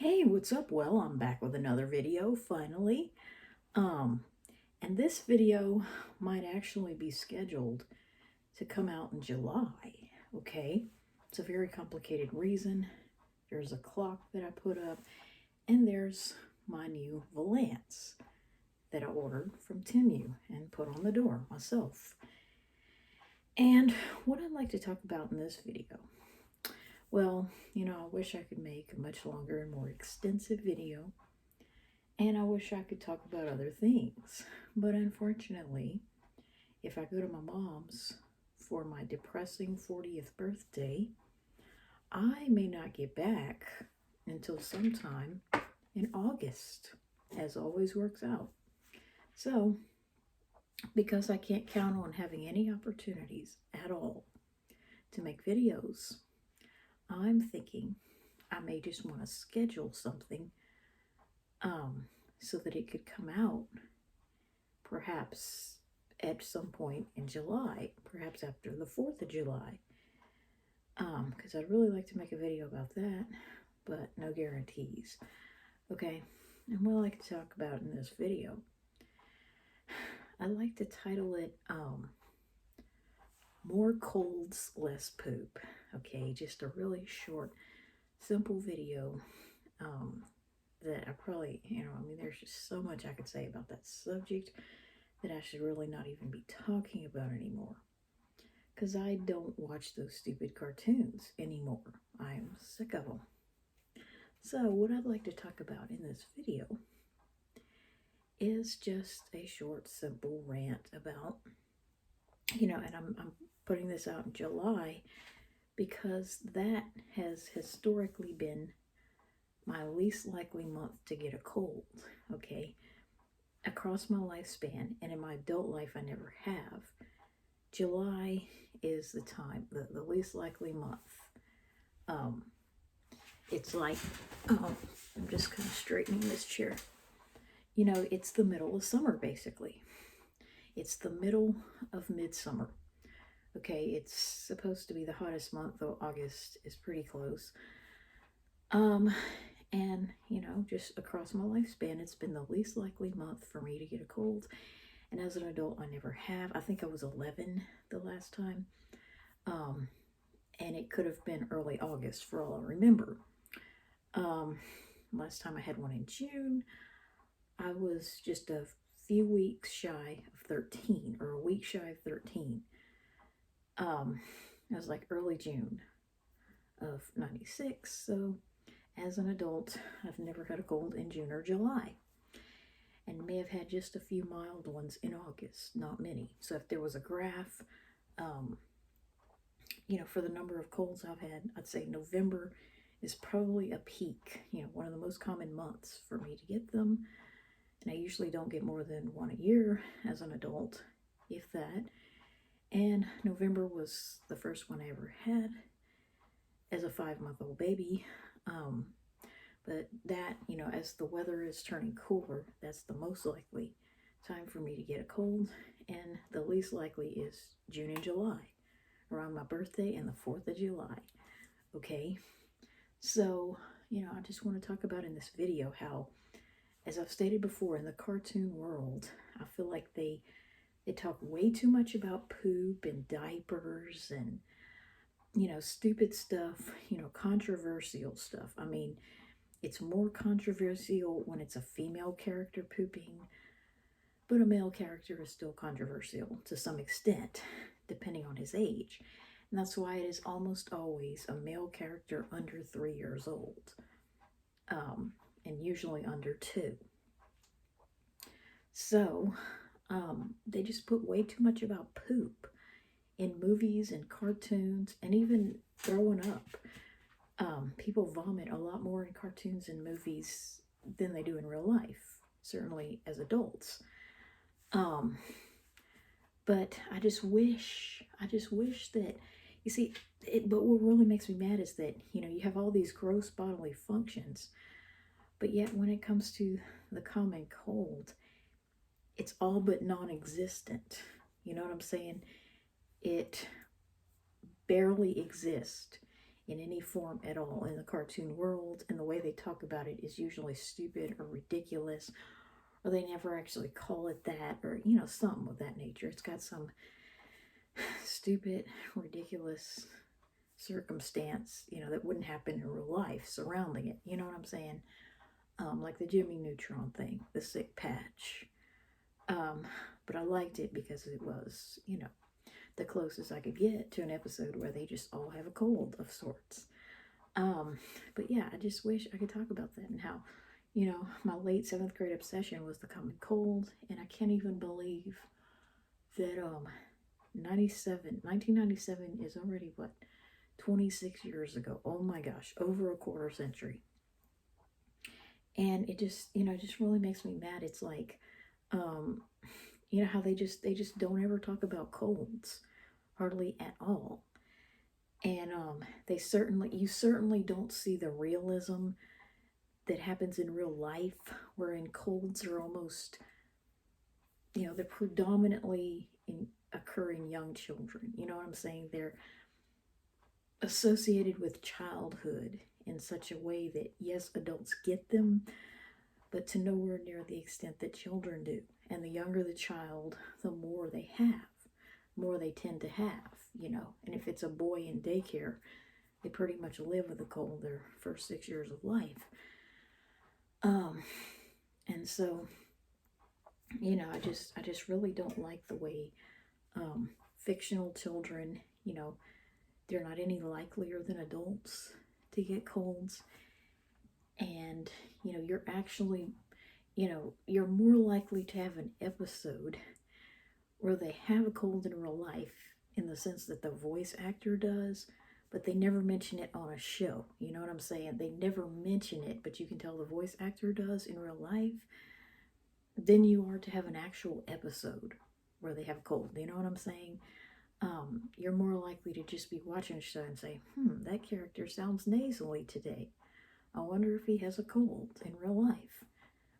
Hey, what's up? Well, I'm back with another video finally. Um, and this video might actually be scheduled to come out in July, okay? It's a very complicated reason. There's a clock that I put up, and there's my new Valance that I ordered from Temu and put on the door myself. And what I'd like to talk about in this video, well, I wish I could make a much longer and more extensive video. And I wish I could talk about other things. But unfortunately, if I go to my mom's for my depressing 40th birthday, I may not get back until sometime in August, as always works out. So, because I can't count on having any opportunities at all to make videos, I'm thinking I may just want to schedule something so that it could come out perhaps at some point in July, perhaps after the 4th of July. Because I'd really like to make a video about that, but no guarantees. Okay, and what I like to talk about in this video, I like to title it More Colds, Less Poop. Okay, just a really short, simple video that I probably, there's just so much I could say about that subject that I should really not even be talking about anymore. Because I don't watch those stupid cartoons anymore. I'm sick of them. So what I'd like to talk about in this video is just a short, simple rant about, and I'm putting this out in July because that has historically been my least likely month to get a cold, okay? Across my lifespan, and in my adult life I never have. July is the time, the least likely month. It's like, I'm just kind of straightening this chair. It's the middle of summer, basically. It's the middle of midsummer. Okay, it's supposed to be the hottest month, though August is pretty close. And, just across my lifespan, it's been the least likely month for me to get a cold. And as an adult, I never have. I think I was 11 the last time. And it could have been early August for all I remember. Last time I had one in June, I was just a few weeks shy of 13, or a week shy of 13. It was like early June of 96. So as an adult, I've never had a cold in June or July. And may have had just a few mild ones in August, not many. So if there was a graph, for the number of colds I've had, I'd say November is probably a peak, one of the most common months for me to get them. And I usually don't get more than one a year as an adult, if that. And November was the first one I ever had as a 5-month-old baby. But that, as the weather is turning cooler, that's the most likely time for me to get a cold. And the least likely is June and July, around my birthday and the 4th of July. Okay, so, I just want to talk about in this video how, as I've stated before, in the cartoon world, I feel like they talk way too much about poop and diapers and, stupid stuff, controversial stuff. I mean, it's more controversial when it's a female character pooping, but a male character is still controversial to some extent, depending on his age. And that's why it is almost always a male character under 3 years old, and usually under 2. So, they just put way too much about poop in movies and cartoons, and even throwing up. People vomit a lot more in cartoons and movies than they do in real life, certainly as adults. But I just wish that, you see, but what really makes me mad is that, you have all these gross bodily functions, but yet when it comes to the common cold, it's all but non-existent. You know what I'm saying? It barely exists in any form at all in the cartoon world, and the way they talk about it is usually stupid or ridiculous, or they never actually call it that, or something of that nature. It's got some stupid, ridiculous circumstance, that wouldn't happen in real life surrounding it. You know what I'm saying? Like the Jimmy Neutron thing, the sick patch. But I liked it because it was, the closest I could get to an episode where they just all have a cold of sorts. But yeah, I just wish I could talk about that and how, my late 7th grade obsession was the common cold, and I can't even believe that 1997 is already what, 26 years ago. Oh my gosh, over a quarter century. And it just, just really makes me mad. It's like, how they just don't ever talk about colds, hardly at all. And you certainly don't see the realism that happens in real life, wherein colds are almost, they're predominantly occur in young children. You know what I'm saying? They're associated with childhood in such a way that, yes, adults get them, but to nowhere near the extent that children do. And the younger the child, the more they have, more they tend to have, And if it's a boy in daycare, they pretty much live with a cold their first 6 years of life. And so, I just really don't like the way fictional children, they're not any likelier than adults to get colds. And, you're actually, you're more likely to have an episode where they have a cold in real life, in the sense that the voice actor does, but they never mention it on a show. You know what I'm saying? They never mention it, but you can tell the voice actor does in real life, than you are to have an actual episode where they have a cold. You know what I'm saying? You're more likely to just be watching a show and say, that character sounds nasally today. I wonder if he has a cold in real life,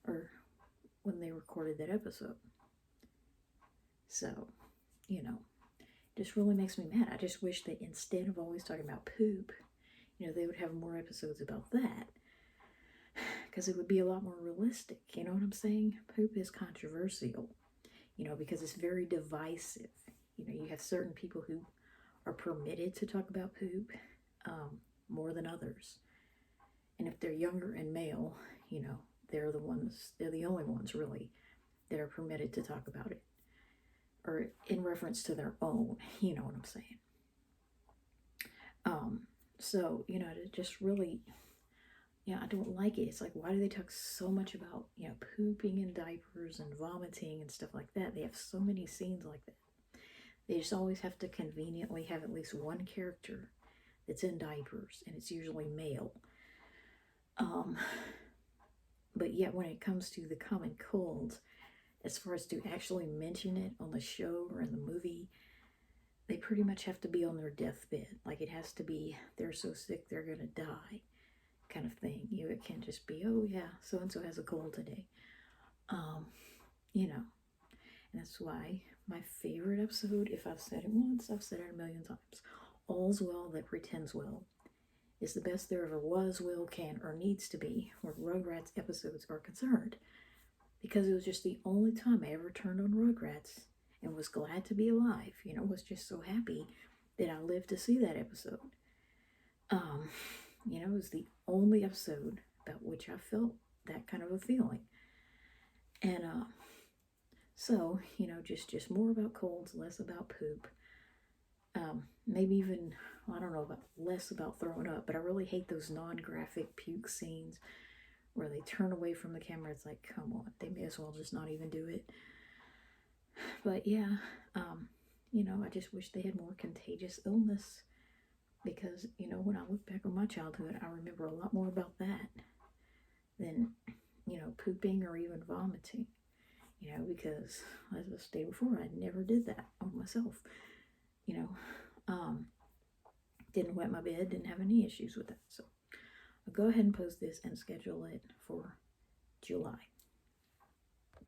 or when they recorded that episode. So, just really makes me mad. I just wish that instead of always talking about poop, they would have more episodes about that, because it would be a lot more realistic. You know what I'm saying? Poop is controversial, because it's very divisive. You have certain people who are permitted to talk about poop more than others. And if they're younger and male, they're the only ones really that are permitted to talk about it, or in reference to their own, you know what I'm saying? So, it just really, I don't like it. It's like, why do they talk so much about, pooping in diapers and vomiting and stuff like that? They have so many scenes like that. They just always have to conveniently have at least one character that's in diapers, and it's usually male. But yet when it comes to the common cold, as far as to actually mention it on the show or in the movie, they pretty much have to be on their deathbed. Like, it has to be, they're so sick they're gonna die kind of thing. It can't just be, oh yeah, so-and-so has a cold today. And that's why my favorite episode, if I've said it once, I've said it a million times, All's Well That Pretends Well, is the best there ever was, will, can, or needs to be where Rugrats episodes are concerned. Because it was just the only time I ever turned on Rugrats and was glad to be alive. Was just so happy that I lived to see that episode. It was the only episode about which I felt that kind of a feeling. And so, just more about colds, less about poop. Maybe even, I don't know, about less about throwing up, but I really hate those non-graphic puke scenes where they turn away from the camera. It's like, come on, they may as well just not even do it. But yeah, I just wish they had more contagious illness, because, when I look back on my childhood, I remember a lot more about that than, pooping or even vomiting, because, as I stated before, I never did that on myself, didn't wet my bed, didn't have any issues with that. So I'll go ahead and post this and schedule it for July.